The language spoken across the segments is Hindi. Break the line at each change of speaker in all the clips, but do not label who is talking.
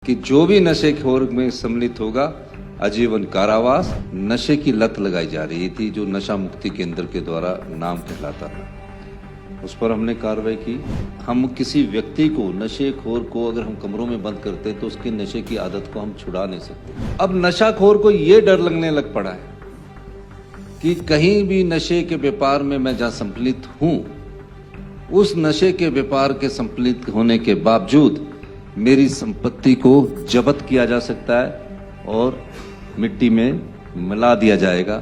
कि जो भी नशेखोर में सम्मिलित होगा आजीवन कारावास। नशे की लत लगाई जा रही थी जो नशा मुक्ति केंद्र के द्वारा नाम कहलाता था, उस पर हमने कार्रवाई की। हम किसी व्यक्ति को, नशेखोर को अगर हम कमरों में बंद करते हैं तो उसकी नशे की आदत को हम छुड़ा नहीं सकते। अब नशाखोर को ये डर लगने लग पड़ा है कि कहीं भी नशे के व्यापार में मैं जहां सम्मिलित हूं, उस नशे के व्यापार के सम्मिलित होने के बावजूद मेरी संपत्ति को जब्त किया जा सकता है और मिट्टी में मिला दिया जाएगा।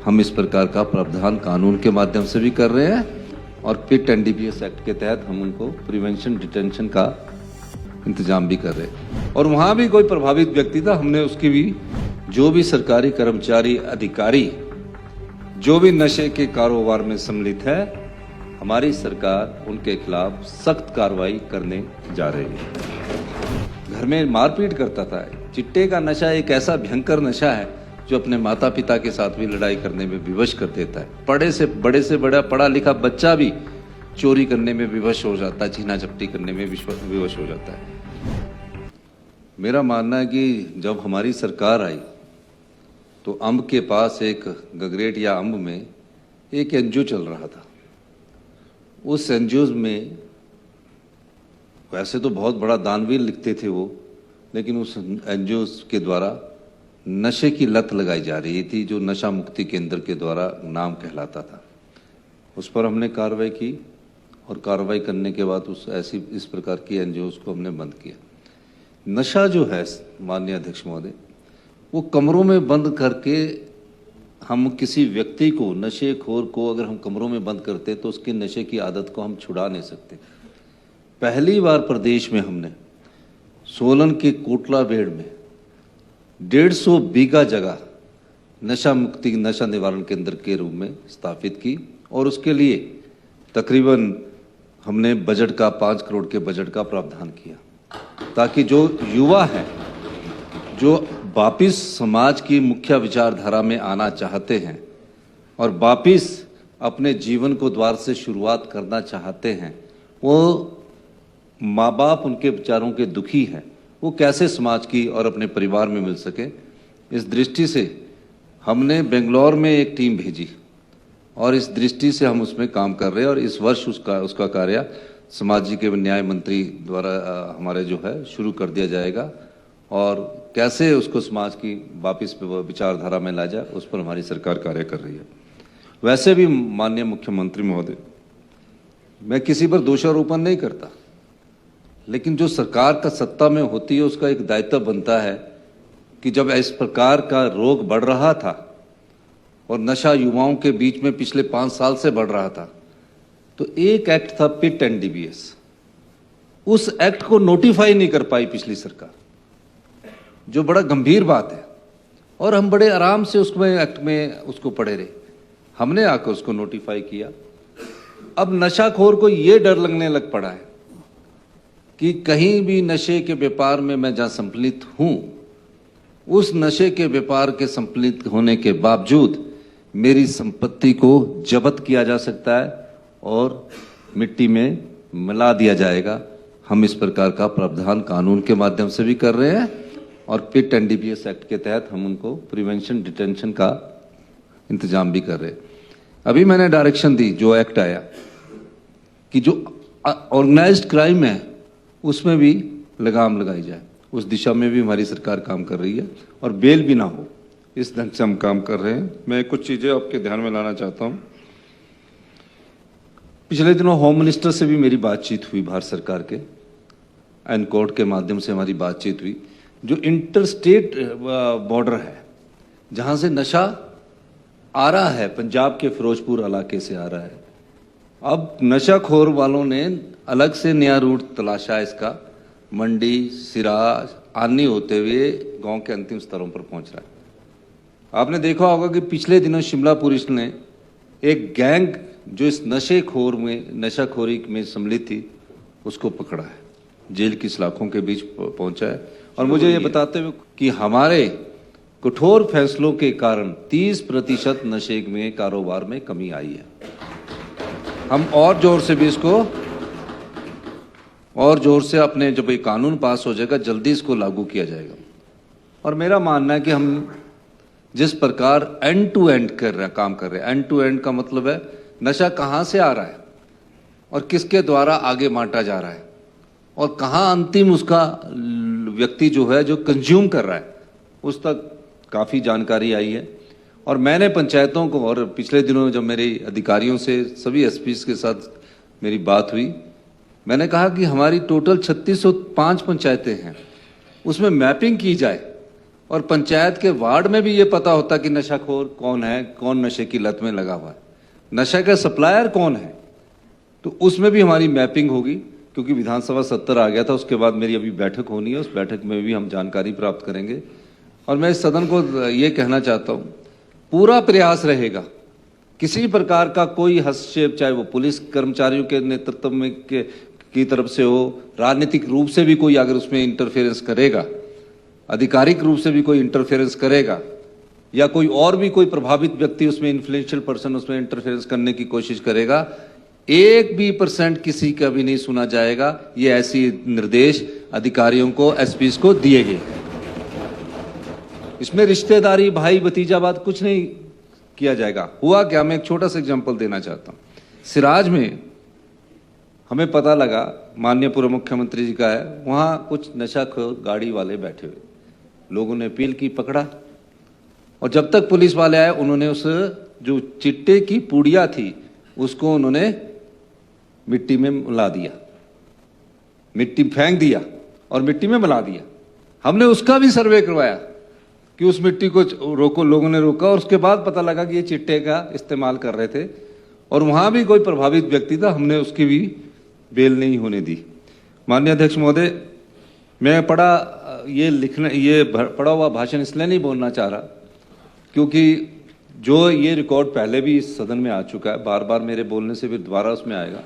हम इस प्रकार का प्रावधान कानून के माध्यम से भी कर रहे हैं और पिट एनडीपीएस एक्ट के तहत हम उनको प्रिवेंशन डिटेंशन का इंतजाम भी कर रहे हैं। और वहां भी कोई प्रभावित व्यक्ति था, हमने उसकी भी, जो भी सरकारी कर्मचारी अधिकारी जो भी नशे के कारोबार में सम्मिलित है, हमारी सरकार उनके खिलाफ सख्त कार्रवाई करने जा रही है। घर में मारपीट करता था। चिट्टे का नशा एक ऐसा भयंकर नशा है जो अपने माता पिता के साथ भी लड़ाई करने में विवश कर देता है। बड़े से बड़ा पढ़ा लिखा बच्चा भी चोरी करने में विवश हो जाता है, छीना झपटी करने में विवश हो जाता है। मेरा मानना है कि जब हमारी सरकार आई तो अम्ब के पास एक गगरेट या अम्ब में एक एनजीओ चल रहा था। उस एनजीओ में वैसे तो बहुत बड़ा दानवीर लिखते थे वो, लेकिन उस एनजीओ के द्वारा नशे की लत लगाई जा रही थी जो नशा मुक्ति केंद्र के द्वारा नाम कहलाता था। उस पर हमने कार्रवाई की और कार्रवाई करने के बाद इस प्रकार की एनजीओ को हमने बंद किया। नशा जो है माननीय अध्यक्ष महोदय, वो कमरों में बंद करके हम किसी व्यक्ति को, नशेखोर को अगर हम कमरों में बंद करते तो उसकी नशे की आदत को हम छुड़ा नहीं सकते। पहली बार प्रदेश में हमने सोलन के कोटला बेड़ में 150 बीघा जगह नशा मुक्ति नशा निवारण केंद्र के रूप में स्थापित की और उसके लिए तकरीबन हमने बजट का 5 करोड़ के बजट का प्रावधान किया, ताकि जो युवा हैं, जो वापिस समाज की मुख्य विचारधारा में आना चाहते हैं और वापिस अपने जीवन को द्वार से शुरुआत करना चाहते हैं, वो माँ बाप उनके विचारों के दुखी हैं, वो कैसे समाज की और अपने परिवार में मिल सके। इस दृष्टि से हमने बेंगलोर में एक टीम भेजी और इस दृष्टि से हम उसमें काम कर रहे हैं और इस वर्ष उसका कार्य सामाजिक एवं न्याय मंत्री द्वारा हमारे जो है शुरू कर दिया जाएगा और कैसे उसको समाज की वापिस विचारधारा में लाया जाए, उस पर हमारी सरकार कार्य कर रही है। वैसे भी माननीय मुख्यमंत्री महोदय, मैं किसी पर दोषारोपण नहीं करता, लेकिन जो सरकार का सत्ता में होती है उसका एक दायित्व बनता है कि जब इस प्रकार का रोग बढ़ रहा था और नशा युवाओं के बीच में पिछले 5 साल से बढ़ रहा था, तो एक एक्ट था पिट एनडीपीएस, उस एक्ट को नोटिफाई नहीं कर पाई पिछली सरकार, जो बड़ा गंभीर बात है। और हम बड़े आराम से उसमें एक्ट में उसको पढ़े रहे, हमने आकर उसको नोटिफाई किया। अब नशाखोर को यह डर लगने लग पड़ा है कि कहीं भी नशे के व्यापार में मैं जहां सम्मिलित हूं, उस नशे के व्यापार के सम्मिलित होने के बावजूद मेरी संपत्ति को जब्त किया जा सकता है और मिट्टी में मिला दिया जाएगा। हम इस प्रकार का प्रावधान कानून के माध्यम से भी कर रहे हैं और पिट एनडीपीएस एक्ट के तहत हम उनको प्रिवेंशन डिटेंशन का इंतजाम भी कर रहे हैं। अभी मैंने डायरेक्शन दी, जो एक्ट आया, कि जो ऑर्गेनाइज्ड क्राइम है उसमें भी लगाम लगाई जाए, उस दिशा में भी हमारी सरकार काम कर रही है और बेल भी ना हो, इस ढंग से हम काम कर रहे हैं। मैं कुछ चीजें आपके ध्यान में लाना चाहता हूं। पिछले दिनों होम मिनिस्टर से भी मेरी बातचीत हुई, भारत सरकार के एनकोड के माध्यम से हमारी बातचीत हुई। जो इंटर स्टेट बॉर्डर है, जहां से नशा आ रहा है, पंजाब के फिरोजपुर इलाके से आ रहा है, अब नशाखोर वालों ने अलग से नया रूट तलाशा, इसका मंडी, सिराज, आनी होते हुए गांव के अंतिम स्तरों पर पहुंच रहा है। आपने देखा होगा कि पिछले दिनों शिमला पुलिस ने एक गैंग जो इस नशाखोरी में सम्मिलित थी उसको पकड़ा है, जेल की सलाखों के बीच पहुंचा है। और मुझे ये बताते हुए कि हमारे कठोर फैसलों के कारण 30% नशे में कारोबार में कमी आई है। हम और जोर से भी इसको और जोर से अपने जब ये कानून पास हो जाएगा जल्दी इसको लागू किया जाएगा। और मेरा मानना है कि हम जिस प्रकार एंड टू एंड काम कर रहे हैं, एंड टू एंड का मतलब है नशा कहाँ से आ रहा है और किसके द्वारा आगे बांटा जा रहा है और कहाँ अंतिम उसका व्यक्ति जो है जो कंज्यूम कर रहा है उस तक काफ़ी जानकारी आई है। और मैंने पंचायतों को, और पिछले दिनों जब मेरे अधिकारियों से सभी एसपीज के साथ मेरी बात हुई, मैंने कहा कि हमारी टोटल 3605 पंचायतें हैं, उसमें मैपिंग की जाए और पंचायत के वार्ड में भी ये पता होता कि नशाखोर कौन है, कौन नशे की लत में लगा हुआ है, नशा का सप्लायर कौन है, तो उसमें भी हमारी मैपिंग होगी। क्योंकि विधानसभा सत्र आ गया था, उसके बाद मेरी अभी बैठक होनी है, उस बैठक में भी हम जानकारी प्राप्त करेंगे। और मैं इस सदन को ये कहना चाहता हूँ, पूरा प्रयास रहेगा किसी प्रकार का कोई हस्तक्षेप, चाहे वो पुलिस कर्मचारियों के नेतृत्व में की तरफ से हो, राजनीतिक रूप से भी कोई अगर उसमें इंटरफेरेंस करेगा, आधिकारिक रूप से भी कोई इंटरफेरेंस करेगा, या कोई और भी कोई प्रभावित व्यक्ति उसमें इन्फ्लुएंशियल पर्सन उसमें इंटरफेरेंस करने की कोशिश करेगा, 1% किसी का भी नहीं सुना जाएगा। ये ऐसी निर्देश अधिकारियों को, एसपीज को दिए गए। इसमें रिश्तेदारी, भाई भतीजावाद कुछ नहीं किया जाएगा। हुआ क्या, मैं एक छोटा सा एग्जांपल देना चाहता हूं। सिराज में हमें पता लगा, माननीय पूर्व मुख्यमंत्री जी का है, वहां कुछ नशाखोर गाड़ी वाले बैठे हुए, लोगों ने अपील की, पकड़ा, और जब तक पुलिस वाले आए उन्होंने उस जो चिट्टे की पुड़िया थी उसको उन्होंने मिट्टी में मिला दिया, मिट्टी फेंक दिया और मिट्टी में मिला दिया। हमने उसका भी सर्वे करवाया कि उस मिट्टी को रोको, लोगों ने रोका, और उसके बाद पता लगा कि ये चिट्टे का इस्तेमाल कर रहे थे और वहां भी कोई प्रभावित व्यक्ति था, हमने उसकी भी बेल नहीं होने दी। माननीय अध्यक्ष महोदय, मैं पढ़ा हुआ भाषण इसलिए नहीं बोलना चाह रहा क्योंकि जो ये रिकॉर्ड पहले भी इस सदन में आ चुका है, बार बार मेरे बोलने से फिर दोबारा उसमें आएगा,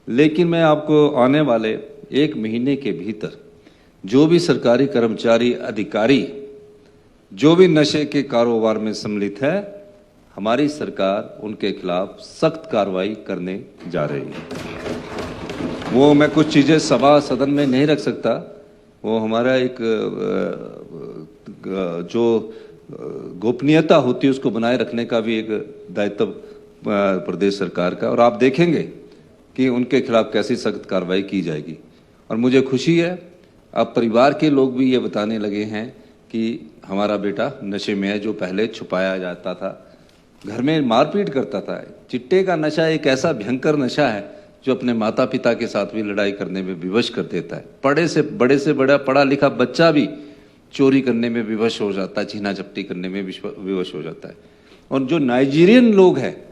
लेकिन मैं आपको आने वाले 1 महीने के भीतर जो भी सरकारी कर्मचारी, अधिकारी जो भी नशे के कारोबार में सम्मिलित है, हमारी सरकार उनके खिलाफ सख्त कार्रवाई करने जा रही है। वो मैं कुछ चीजें सभा सदन में नहीं रख सकता, वो हमारा एक जो गोपनीयता होती है उसको बनाए रखने का भी एक दायित्व प्रदेश सरकार का, और आप देखेंगे कि उनके खिलाफ कैसी सख्त कार्रवाई की जाएगी। और मुझे खुशी है अब परिवार के लोग भी ये बताने लगे हैं कि हमारा बेटा नशे में है, जो पहले छुपाया जाता था, घर में मारपीट करता था। चिट्टे का नशा एक ऐसा भयंकर नशा है जो अपने माता पिता के साथ भी लड़ाई करने में विवश कर देता है। बड़े से बड़ा पढ़ा लिखा बच्चा भी चोरी करने में विवश हो जाता है, छीना झपटी करने में विवश हो जाता है। और जो नाइजीरियन लोग हैं,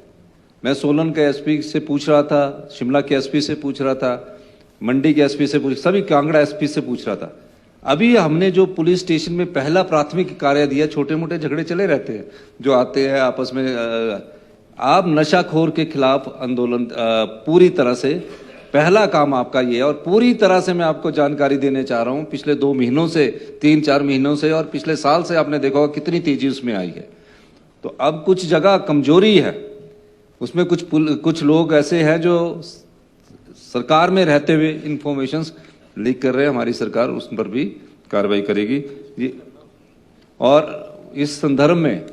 मैं सोलन के एसपी से पूछ रहा था, शिमला के एसपी से पूछ रहा था, मंडी के एसपी से सभी कांगड़ा एसपी से पूछ रहा था। अभी हमने जो पुलिस स्टेशन में पहला प्राथमिक कार्य दिया, छोटे मोटे झगड़े चले रहते हैं जो आते हैं आपस में, आप नशाखोर के खिलाफ आंदोलन पूरी तरह से पहला काम आपका ये है। और पूरी तरह से मैं आपको जानकारी देने चाह रहा हूं, पिछले 2 महीनों से, 3-4 महीनों से और पिछले साल से आपने देखा होगा कितनी तेजी उसमें आई है। तो अब कुछ जगह कमजोरी है, उसमें कुछ लोग ऐसे हैं जो सरकार में रहते हुए इंफॉर्मेशंस लीक कर रहे हैं। हमारी सरकार उस पर भी कार्रवाई करेगी और इस संदर्भ में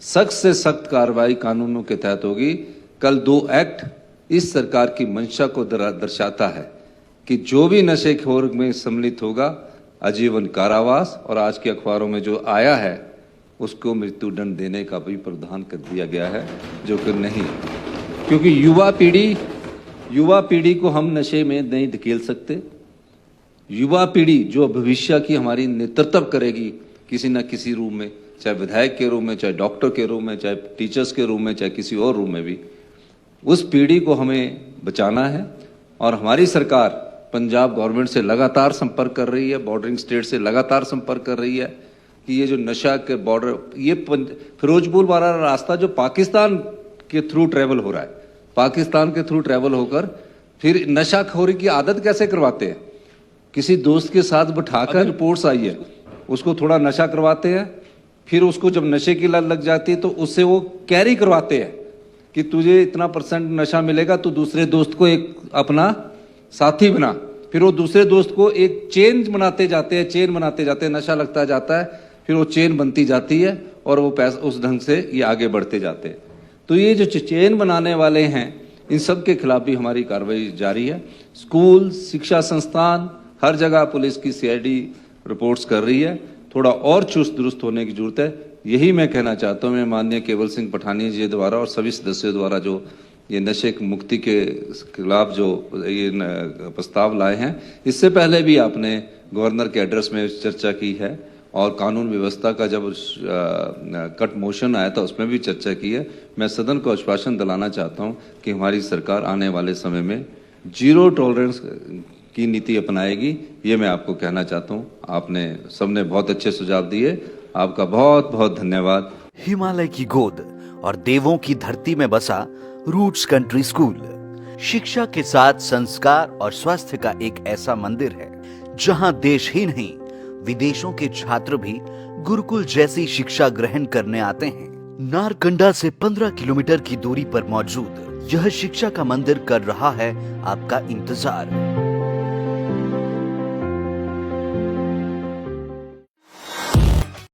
सख्त से सख्त कार्रवाई कानूनों के तहत होगी। कल 2 एक्ट इस सरकार की मंशा को दर्शाता है कि जो भी नशेखोर में सम्मिलित होगा आजीवन कारावास, और आज के अखबारों में जो आया है उसको मृत्युदंड देने का भी प्रावधान कर दिया गया है, जो कि नहीं, क्योंकि युवा पीढ़ी को हम नशे में नहीं धकेल सकते। युवा पीढ़ी जो भविष्य की हमारी नेतृत्व करेगी किसी न किसी रूप में, चाहे विधायक के रूप में, चाहे डॉक्टर के रूप में, चाहे टीचर्स के रूप में, चाहे किसी और रूप में भी, उस पीढ़ी को हमें बचाना है। और हमारी सरकार पंजाब गवर्नमेंट से लगातार संपर्क कर रही है, बॉर्डरिंग स्टेट से लगातार संपर्क कर रही है कि ये जो नशा के बॉर्डर, ये फिरोजपुर वाला रास्ता जो पाकिस्तान के थ्रू ट्रेवल हो रहा है, पाकिस्तान के थ्रू ट्रेवल होकर फिर नशाखोरी की आदत कैसे करवाते हैं, किसी दोस्त के साथ बिठाकर, रिपोर्ट्स आई है, उसको थोड़ा नशा करवाते हैं, फिर उसको जब नशे की लत लग जाती है तो उससे वो कैरी करवाते हैं कि तुझे इतना % नशा मिलेगा, तो दूसरे दोस्त को एक अपना साथी बना, फिर वो दूसरे दोस्त को एक चेन बनाते जाते हैं, नशा लगता जाता है, फिर वो चेन बनती जाती है और वो पैसा उस ढंग से ये आगे बढ़ते जाते हैं। तो ये जो चेन बनाने वाले हैं, इन सब के खिलाफ भी हमारी कार्रवाई जारी है। स्कूल, शिक्षा संस्थान, हर जगह पुलिस की सीआईडी रिपोर्ट्स कर रही है। थोड़ा और चुस्त दुरुस्त होने की जरूरत है। यही मैं कहना चाहता हूँ। मैं माननीय केवल सिंह पठानिया जी द्वारा और सभी सदस्यों द्वारा जो ये नशे मुक्ति के खिलाफ जो ये प्रस्ताव लाए हैं, इससे पहले भी आपने गवर्नर के एड्रेस में चर्चा की है और कानून व्यवस्था का जब कट मोशन आया था उसमें भी चर्चा की है। मैं सदन को आश्वासन दिलाना चाहता हूं कि हमारी सरकार आने वाले समय में जीरो टॉलरेंस की नीति अपनाएगी। ये मैं आपको कहना चाहता हूं। आपने सबने बहुत अच्छे सुझाव दिए, आपका बहुत बहुत धन्यवाद।
हिमालय की गोद और देवों की धरती में बसा रूट्स कंट्री स्कूल शिक्षा के साथ संस्कार और स्वास्थ्य का एक ऐसा मंदिर है जहां देश ही नहीं विदेशों के छात्र भी गुरुकुल जैसी शिक्षा ग्रहण करने आते हैं। नारकंडा से 15 किलोमीटर की दूरी पर मौजूद यह शिक्षा का मंदिर कर रहा है आपका इंतजार।